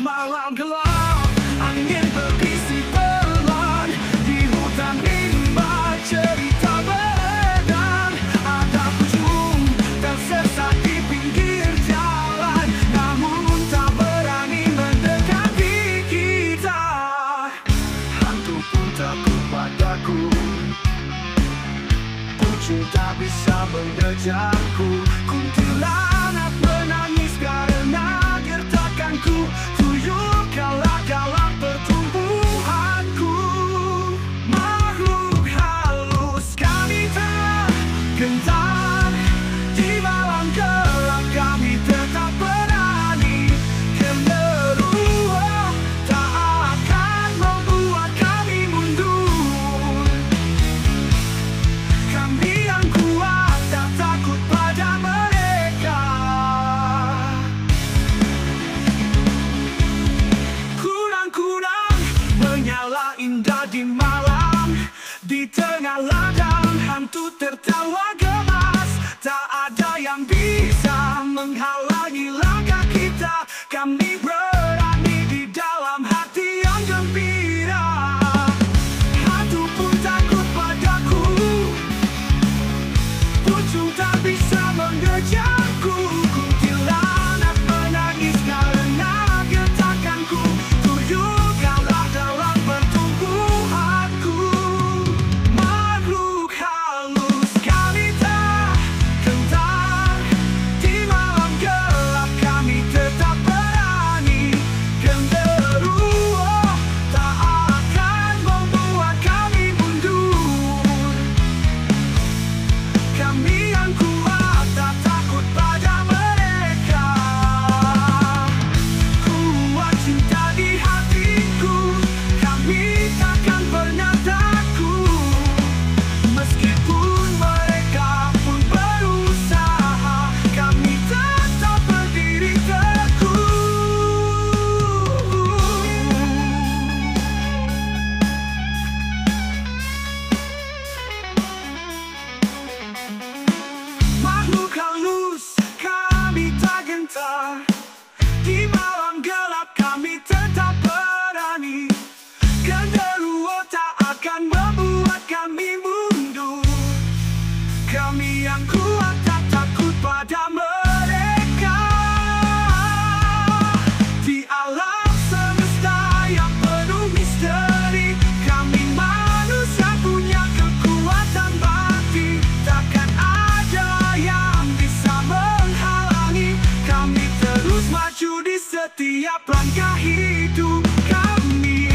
Malam gelap, angin berbisik pelan. Di hutan rimba cerita beredar. Ada pucung tersesat di pinggir jalan, namun tak berani mendekati kita. Hantu pun takut padaku, pucung tak bisa mengejarku. Kuntilanak menangis karena gertakanku. Tuyul kalah dalam pertumbuhanku. Makhluk halus kami tergentar. Di malam gelap kami tetap berani. Genderuwo tak akan membuat kami mundur. Kami yang kuat, tak takut pada mereka. Kunang-kunang menyala indah di malam. Di tengah ladang hantu tertawa gemas. Tak ada yang bisa menghalangi langkah kita. Kami berani di dalam hati yang gembira. Hantu pun takut padaku, pucung tak bisa mengejarku. Kuntilanak menangis karena gertakanku. Tuyul kalah dalam pertumbuhanku. Makhluk halus kami tak gentar. Di malam gelap kami tetap berani. Genderuwo tak akan membuat kami mundur. Kami yang kuat, tak takut pada mereka. Kuat cinta di hatiku, kami takkan pernah takut. Meskipun mereka pun berusaha, kami tetap berdiri teguh. Makhluk halus kami tak gentar. Di malam gelap kami tetap berani. Genderuwo tak akan membuat kami mundur. Kami yang kuat, tak takut pada mereka. Di alam semesta yang penuh misteri, kami manusia punya kekuatan bakti. Takkan ada yang bisa menghalangi. Kami terus maju di setiap langkah hidup kami.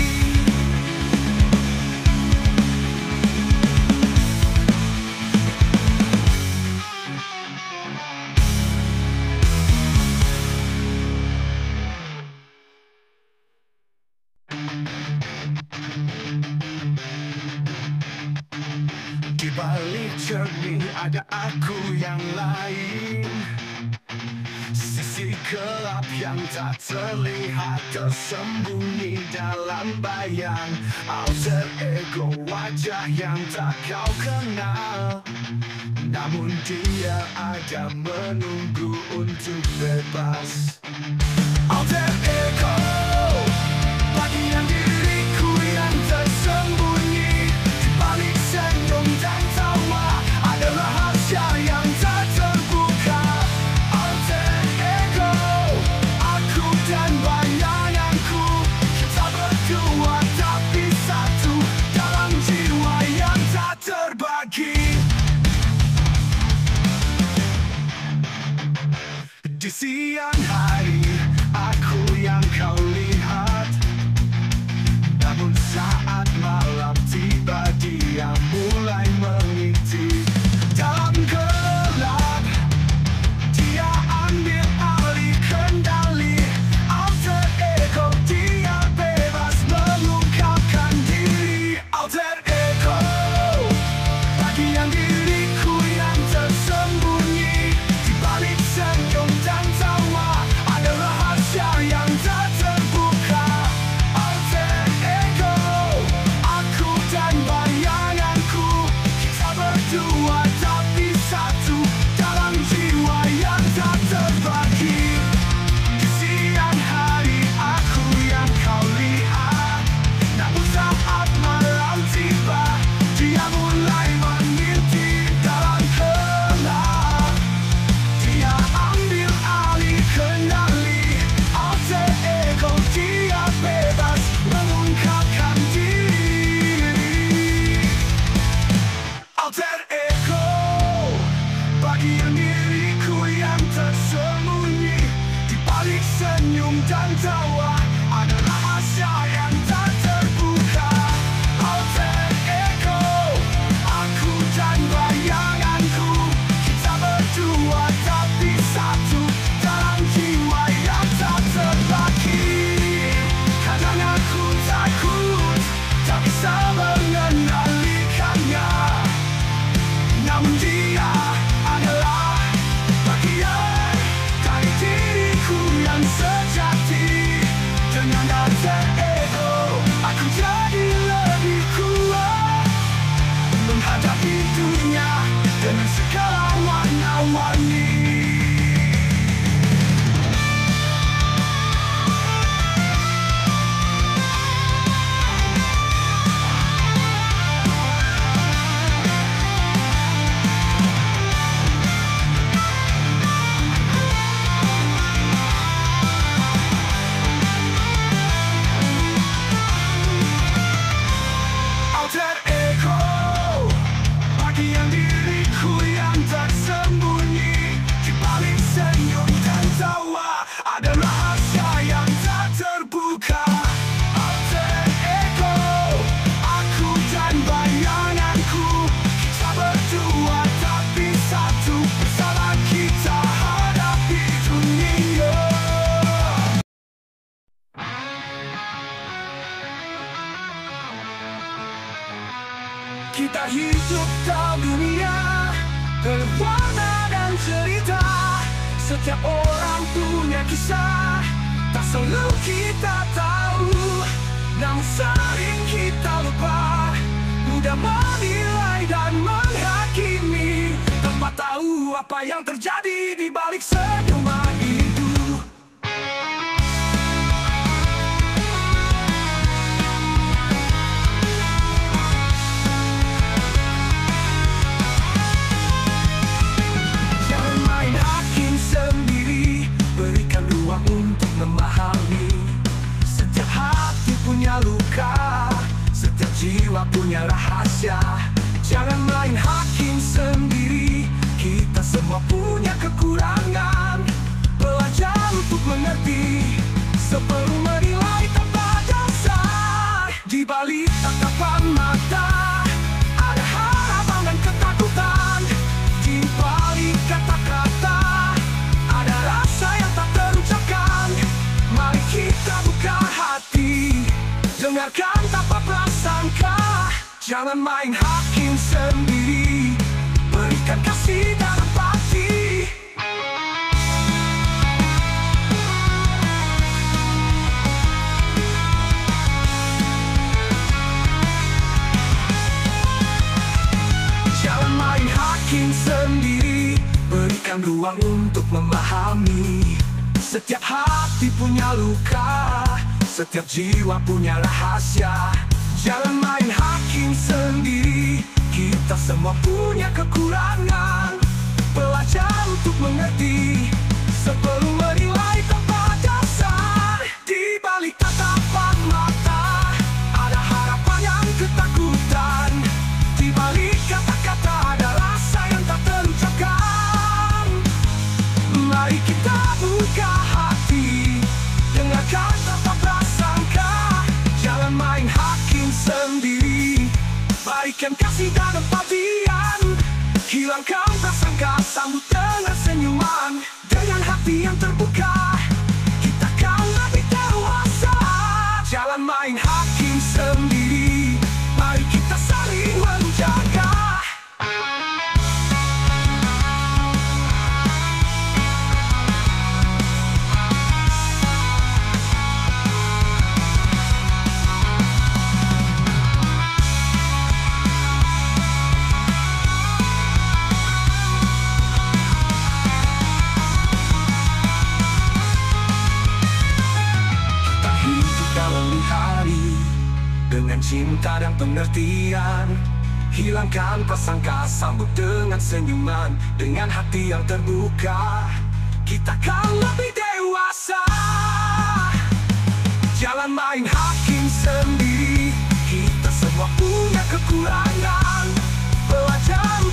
Di balik cermin ada aku yang lain. Sisi gelap yang tak terlihat tersembunyi dalam bayang. Alter ego, wajah yang tak kau kenal, namun dia ada menunggu untuk bebas. Alter ego, bagian diriku yang tersembunyi. Di balik senyum dan tawa ada rahasia yang tak terbuka. Alter ego, aku dan bayanganku. Kita berdua tapi satu dalam jiwa yang tak terbagi. Di siang hari aku yang kau lihat, namun saat malam tiba dia mulai mengintip. Dalam gelap dia ambil alih kendali. Alter ego, dia bebas mengungkapkan diri. Alter ego, bagian diriku yang tersembunyi. Di balik senyum dan tawa ada rahasia yang tak terbuka. Alter ego, aku dan bayanganku. Kita berdua tapi satu dalam jiwa yang tak terbagi. Di siang hari aku Alter ego, bagian diriku yang tersembunyi di balik senyum dan tawa, ada rahasia yang tak terbuka. Alter ego, aku dan bayanganku, kita berdua tapi satu dalam jiwa yang tak terbagi. Kadang aku takut tak bisa mengenalikannya, namun dia adalah bagian dari diriku yang sejati. Dengan alter ego, aku jadi lebih kuat menghadapi dunia dengan segala warna-warni. Alter ego, bagian diriku yang tersembunyi di balik senyum dan tawa, ada rahasia yang tak terbuka. Alter ego, aku dan bayanganku, kita berdua tapi satu, bersama kita hadapi dunia. Kita hidup dalam dunia berwarna dan cerita. Setiap orang punya kisah, tak selalu kita tahu, namun sering kita lupa, mudah menilai dan menghakimi, tanpa tahu apa yang terjadi di balik senyuman itu. Untuk memahami, setiap hati punya luka, setiap jiwa punya rahasia. Jangan main hakim sendiri, kita semua punya kekurangan. Belajar untuk mengerti sebelum menilai tanpa dasar. Di balik tatapan mata ada harapan dan ketakutan. Di balik kata-kata ada rasa yang tak terucapkan. Mari kita buka hati, dengarkan tanpa prasangka. Jangan main hakim sendiri, berikan kasih dan empati. Jangan main hakim sendiri, berikan ruang untuk memahami. Setiap hati punya luka, setiap jiwa punya rahasia. Jangan main hakim sendiri, kita semua punya kekurangan. Belajar untuk mengerti sebelum menilai tanpa dasar. Di balik tatapan mata ada harapan yang ketakutan. Di balik kata-kata ada rasa yang tak terucapkan. Mari kita buka hati, dengarkan tanpa prasangka. Jangan main hakim sendiri, berikan kasih dan empatian. Hilangkan prasangka, sambut dengan senyuman. Dengan hati yang terbuka, kita kan lebih dewasa. Jangan main hakim sendiri, mari kita saling menjaga. Dengan cinta dan pengertian, hilangkan prasangka, sambut dengan senyuman. Dengan hati yang terbuka, kita kan lebih dewasa. Jangan main hakim sendiri, kita semua punya kekurangan. Belajar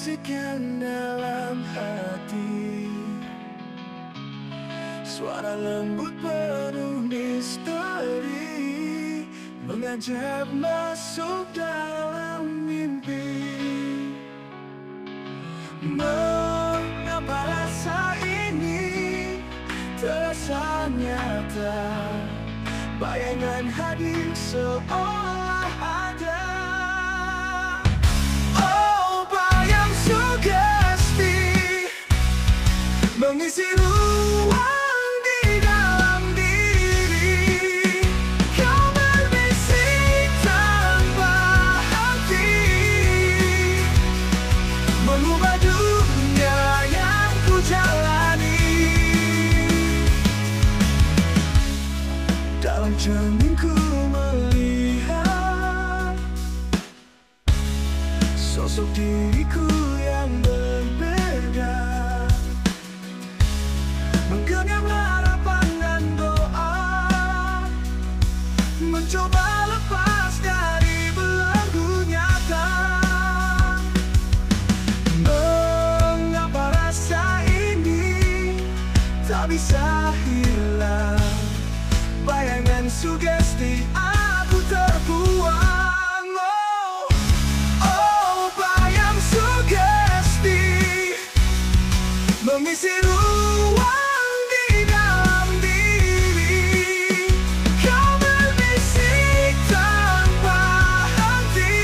bisikan dalam hati, suara lembut penuh misteri, mengajak masuk dalam mimpi. Mengapa rasa ini terasa nyata, bayangan hadir seolah ada. Oh, bayang sugesti mengisi ruang di dalam diri. Kau berbisik tanpa hati, mengubah dunia yang ku jalani. Dalam cerminku melihat sosok diriku yang berbeda, menggenggam harapan dan doa, mencoba lepas dari belenggu nyata. Mengapa rasa ini tak bisa hilang, bayangan sugesti aku terbuang. Oh, oh, bayang sugesti mengisi ruang di dalam diri. Kau berbisik tanpa henti,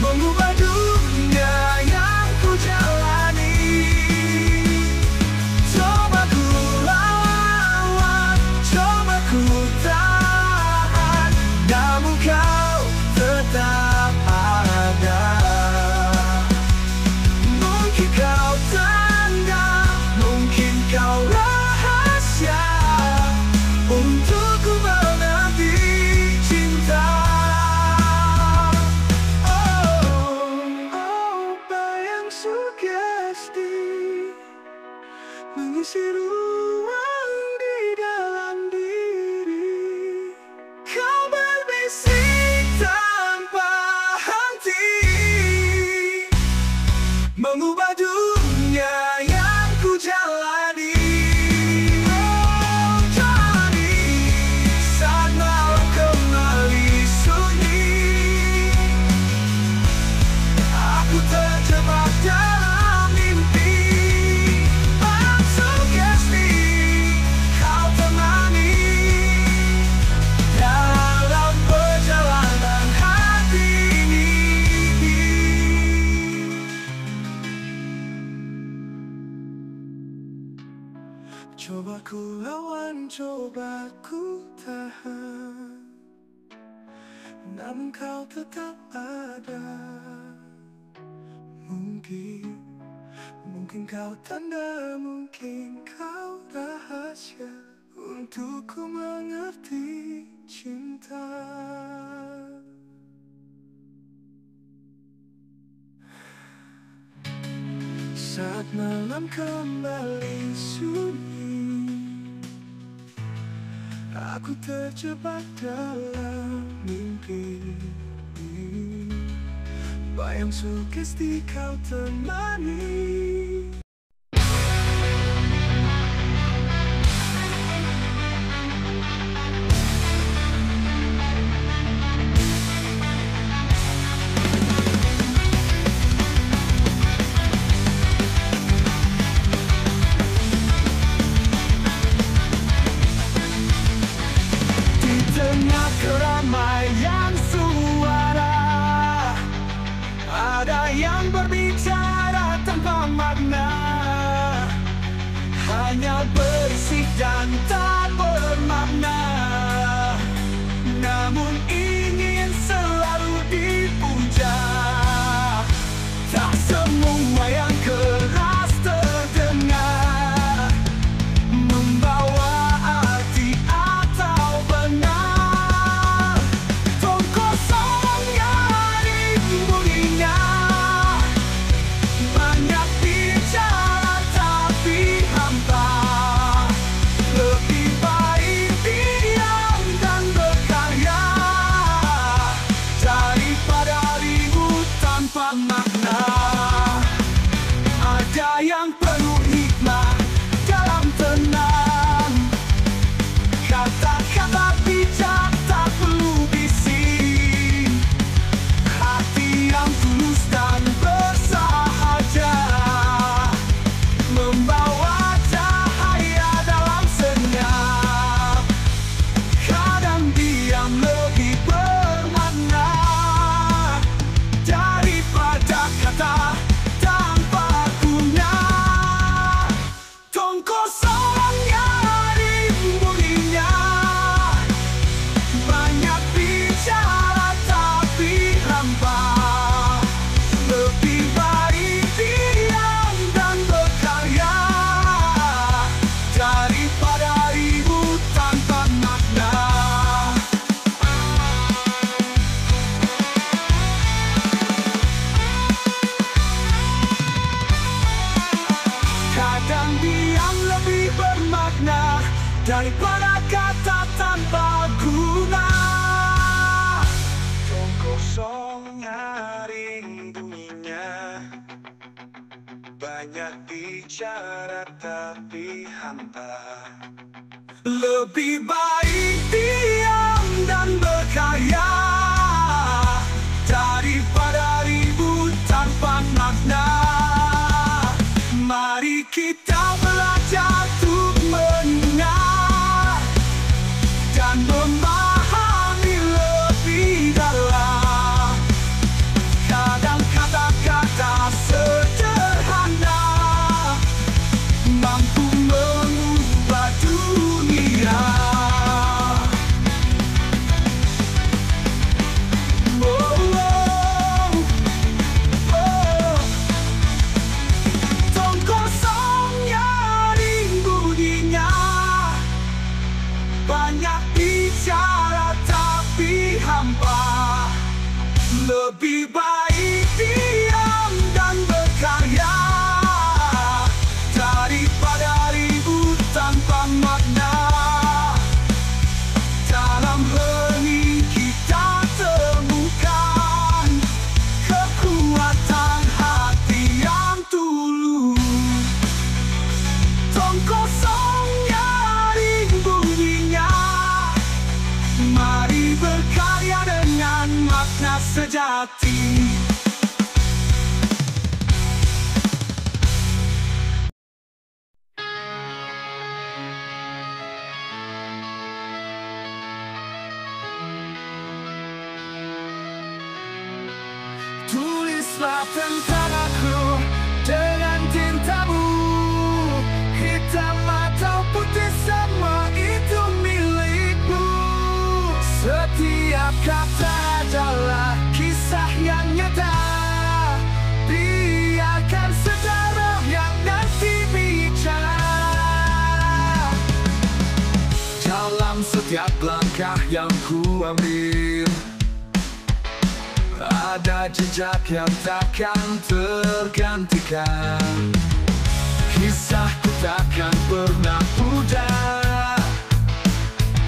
mengubah dunia yang ku jalani. Coba ku lawan, coba ku tahan, namun kau tetap ada. Mungkin kau tanda, mungkin kau rahasia, untukku menanti cinta. Oh, oh, bayang sugesti mengisi ruang di dalam diri. Kau berbisik tanpa henti, mengubah dunia yang ku jalani. Oh, jalani saat malam kembali sunyi, aku terjebak dalam mimpi. Bayang sugesti kau temani dalam perjalanan hati ini. Coba ku lawan, coba ku tahan, namun kau tetap ada. Mungkin kau tanda, mungkin kau rahasia, untukku mengerti cinta. Saat malam kembali sunyi, aku terjebak dalam mimpi. Bayang sugesti kau temani. Di tengah keramaian suara, ada yang berbicara tanpa makna, hanya berisik dan tak bermakna, namun ingin selalu dipuja. Tak semua yang keras terdengar membawa arti atau benar. Tong kosong yang bunyinya, banyak bicara tapi hampa, lebih daripada kata tanpa guna. Tong kosong nyaring bunyinya, banyak bicara tapi hampa. Lebih baik diam dan berkarya daripada ribut tanpa makna. Mari kita belajar untuk mendengar dan memahami lebih dalam. Kadang kata-kata sederhana mampu mengubah dunia. Tong kosong nyaring bunyinya, banyak bicara tapi hampa. Lebih baik diam dan berkarya daripada ribut tanpa makna. Dalam hening kita temukan kekuatan hati yang tulus. Tong kosong nyaring bunyinya, mari berkarya dengan makna sejati. Tulislah tentang aku dengan tintamu, hitam atau putih semua itu milikmu. Setiap kata adalah kisah yang nyata, biarkan sejarah yang nanti bicara. Dalam setiap langkah yang ku ambil, ada jejak yang takkan tergantikan. Kisahku takkan pernah pudar,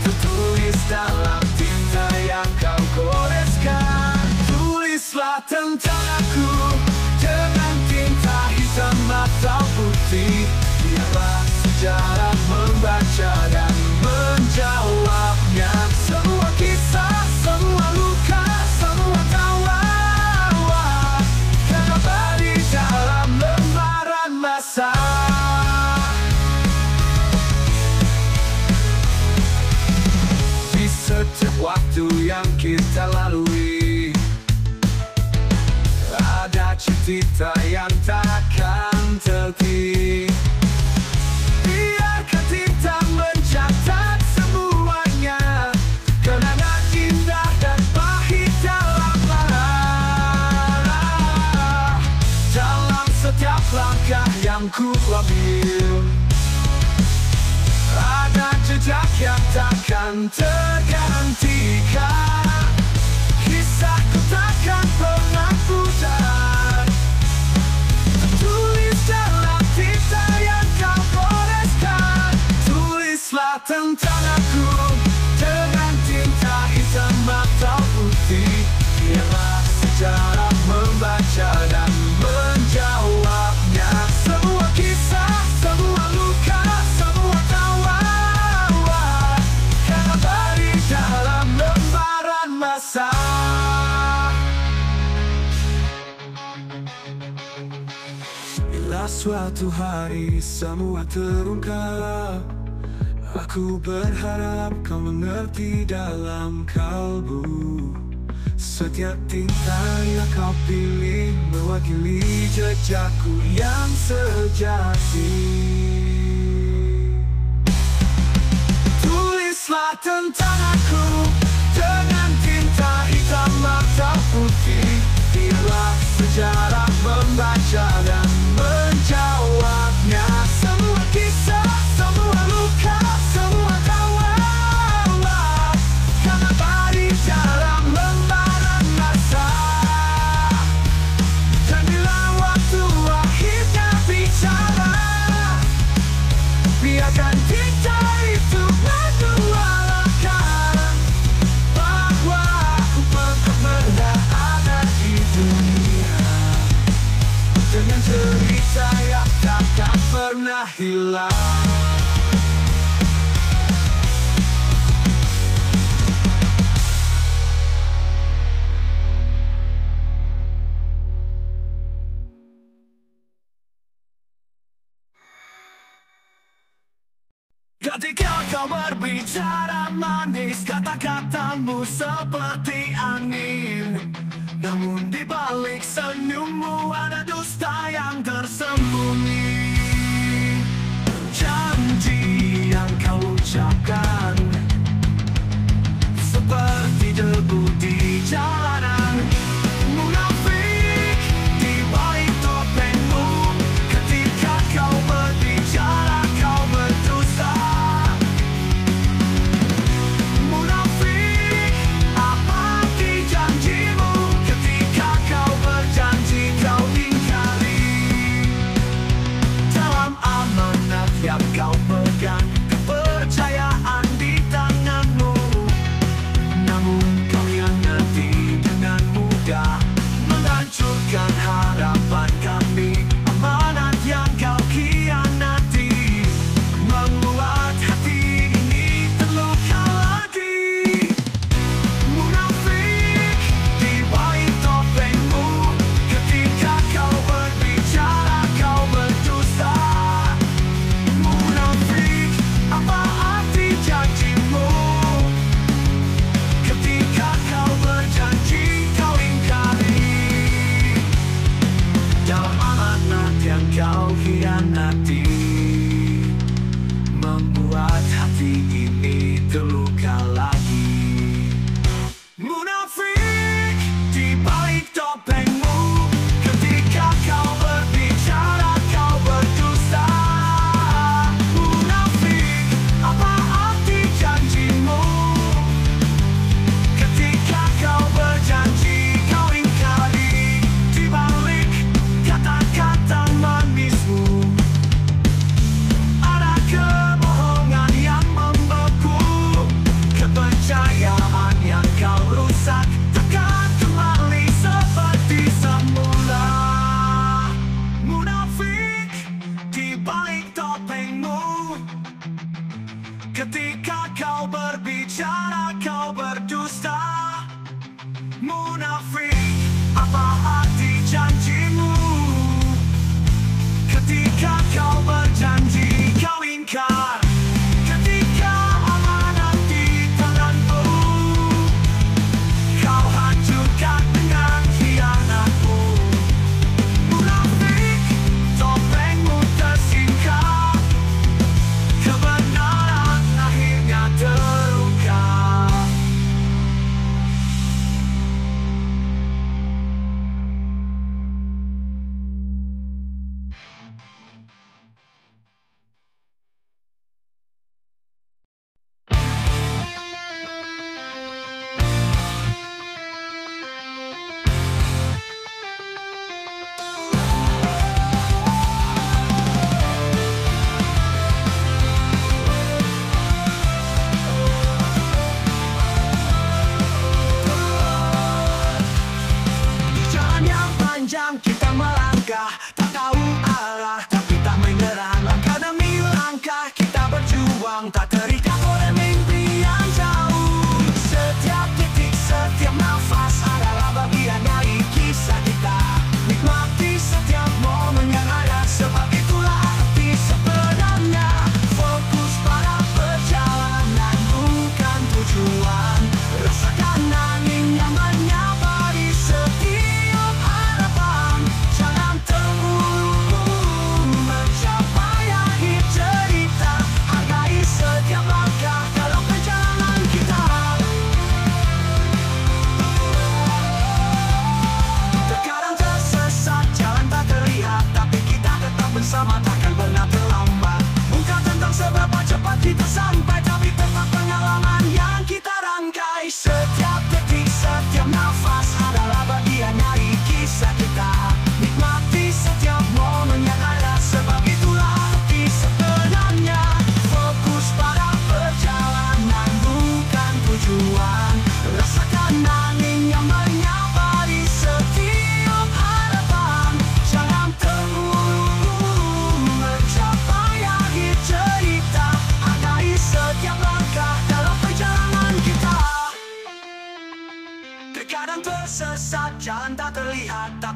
tertulis dalam tinta yang kau goreskan. Tulislah tentang aku dengan tinta hitam atau putih, biarlah sejarah membaca dan menjawabnya. Semua kisah, semua luka, semua tawa akan abadi dalam lembaran masa. Di setiap waktu yang kita lalui, ada cerita yang takkan terhenti. Biarkan tinta mencatat semuanya, kenangan indah dan pahit dalam lara. Dalam setiap langkah yang ku ambil, ada jejak yang takkan tergantikan. Kisahku takkan pernah pudar, tertulis dalam tinta yang kau goreskan. Tulislah tentang aku dengan tinta hitam atau putih, biarlah sejarah membaca dan menjawabnya. Semua kisah, semua luka, semua tawa akan abadi dalam lembaran masa. Bila suatu hari semua terungkap, aku berharap kau mengerti dalam kalbu. Setiap tinta yang kau pilih mewakili jejakku yang sejati. Tulislah tentang aku dengan tinta hitam atau putih, biarlah sejarah membaca dan menjawabnya. Semua kisah, semua luka, semua tawa akan abadi dalam lembaran masa. Dan bila waktu akhirnya bicara, biarkan tinta itu dengan cerita yang takkan pernah hilang. Ketika kau berbicara manis, kata-katamu seperti angin. Namun di balik senyummu ada dusta yang tersembunyi. Janji yang kau ucapkan seperti debu di jalanan. Munafik di balik topengmu. Ketika kau berbicara kau berdusta. Munafik, apa arti janjimu? Ketika kau berjanji kau ingkari. Dalam amanat yang kau pegang, kepercayaan di tanganmu. Namun kau hianati dengan mudah, menghancurkan harapan kami. Amanat yang kau khianati membuat hati ini terluka lagi. Munafik di balik topengmu. Ketika kau berbicara kau berdusta. Munafik, apa arti janjimu? Ketika kau berjanji kau ingkari. Dalam amanat yang kau khianati membuat hati ini terluka lagi. Munafik di balik topengmu. Ketika kau berbicara kau berdusta. Munafik, apa arti janjimu? Ketika kau berjanji kau ingkari. Di balik kata-kata manismu ada kebohongan yang membeku. Kepercayaan yang kau rusak takkan kembali seperti semula. Munafik di balik topengmu. Ketika kau berbicara kau berdusta. Munafik, apa arti janjimu? Ketika kau berjanji kau ingkar. Ketika amanat di tanganmu kau hancurkan dengan khianatmu. Munafik, topengmu tersingkap. Kebenaran akhirnya terungkap. Jalan yang panjang kita melangkah, tak tahu arah tapi tak menyerah. Langkah demi langkah kita berjuang, tak terikat oleh mimpi yang jauh. Setiap titik, setiap nafas adalah bagian dari kisah kita. Nikmati setiap momen yang ada, sebab itulah arti sebenarnya. Fokus pada perjalanan bukan tujuan. Rasakan angin yang menyapa di setiap harapan. Jangan terburu-buru mencapai akhir cerita. Hargai setiap langkah dalam perjalanan kita. Terkadang tersesat, jalan tak terlihat, tapi kita tetap bersama, takkan pernah terlambat. Bukan tentang seberapa cepat kita sampai, tapi tentang pengalaman yang kita rangkai. Setiap detik, setiap nafas adalah bagian dari kisah kita. Nikmati setiap momen yang ada, sebab itulah arti sebenarnya. Fokus pada perjalanan bukan tujuan. Rasakan angin yang menyapa di setiap harapan. Jangan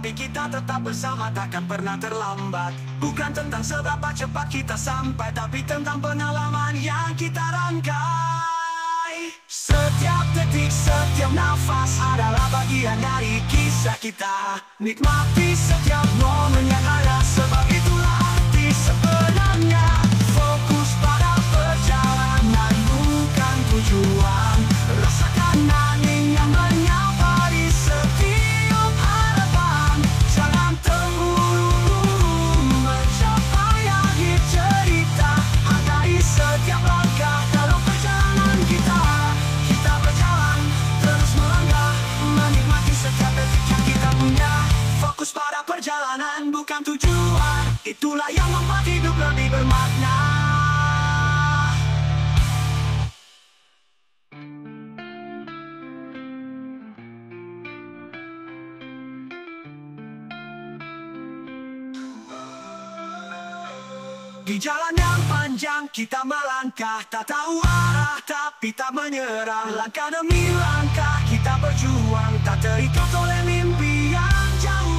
tapi kita tetap bersama, takkan pernah terlambat. Bukan tentang seberapa cepat kita sampai, tapi tentang pengalaman yang kita rangkai. Setiap detik, setiap nafas adalah bagian dari kisah kita. Nikmati setiap momen yang ada, sebab itulah arti sebenarnya. Fokus pada perjalanan, bukan tujuan. Rasakan angin yang menyapa di setiap harapan. Jangan terburu-buru mencapai akhir cerita. Hargai setiap langkah dalam perjalanan kita. Kita berjalan, terus melangkah, menikmati setiap detik yang kita punya. Fokus pada perjalanan, bukan tujuan. Itulah yang membuat hidup lebih bermakna. Di jalan yang panjang kita melangkah, tak tahu arah tapi tak menyerah. Langkah demi langkah kita berjuang, tak terikat oleh mimpi yang jauh.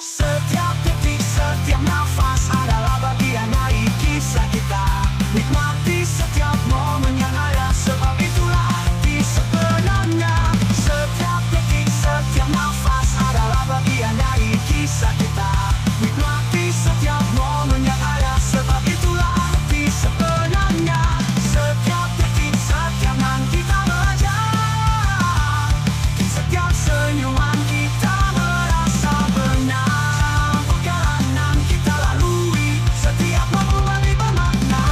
Setiap detik, setiap nafas adalah bagian dari kisah kita. Nikmati setiap momen yang ada, sebab itulah arti sebenarnya. Setiap detik, setiap nafas adalah bagian dari kisah kita. Nikmati setiap momen yang ada, sebab itulah arti sebenarnya. Setiap detik, setiap nanti kita belajar. Di setiap senyuman kita merasa benar. Perjalanan kita lalui, setiap momen lebih bermakna.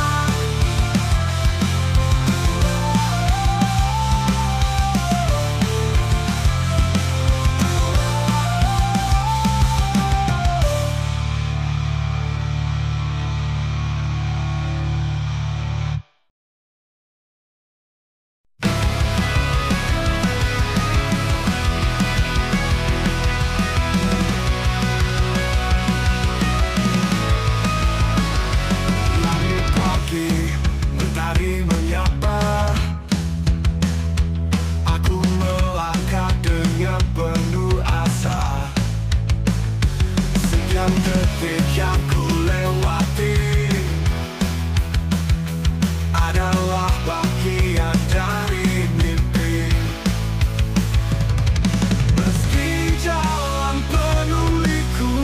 Langit pagi, mentari menyapa. Aku melangkah dengan penuh asa. Setiap detik yang ku lewati adalah bagian dari mimpi. Meski jalan penuh liku,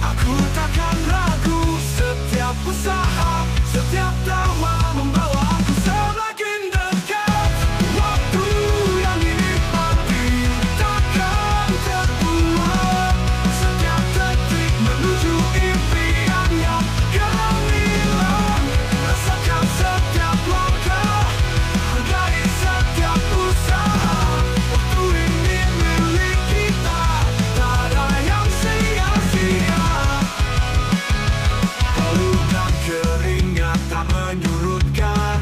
aku takkan ragu. Setiap usaha, setiap tawa membawa aku semakin dekat. Waktu yang dinikmati takkan terbuang. Setiap detik menuju impian yang gemilang. Rasakan setiap langkah, hargai setiap usaha. Waktu ini milik kita, tak ada yang sia-sia. Pelukan keringat tak menyurutkan.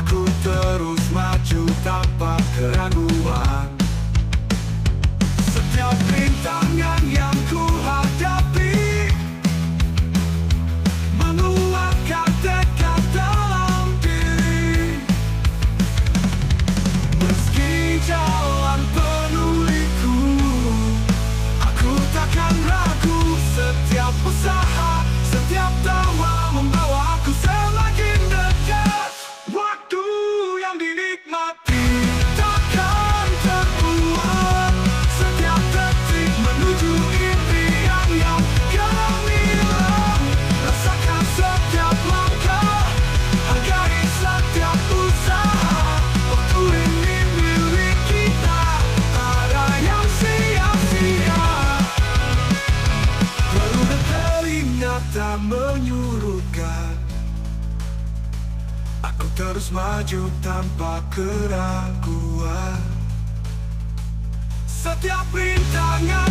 Aku terus maju tanpa keraguan. Setiap rintangan yang ku hadapi menguatkan tekad dalam diri. Meski jalan penuh liku, aku takkan ragu. Setiap usaha, setiap tawa membawa aku semakin dekat. Waktu yang dinikmati takkan terbuang. Setiap detik menuju impian yang gemilang. Rasakan setiap langkah, hargai setiap usaha. Waktu ini milik kita, tak ada yang sia-sia. Pelukan telinga tak menyurutkan. Aku terus maju tanpa keraguan. Setiap rintangan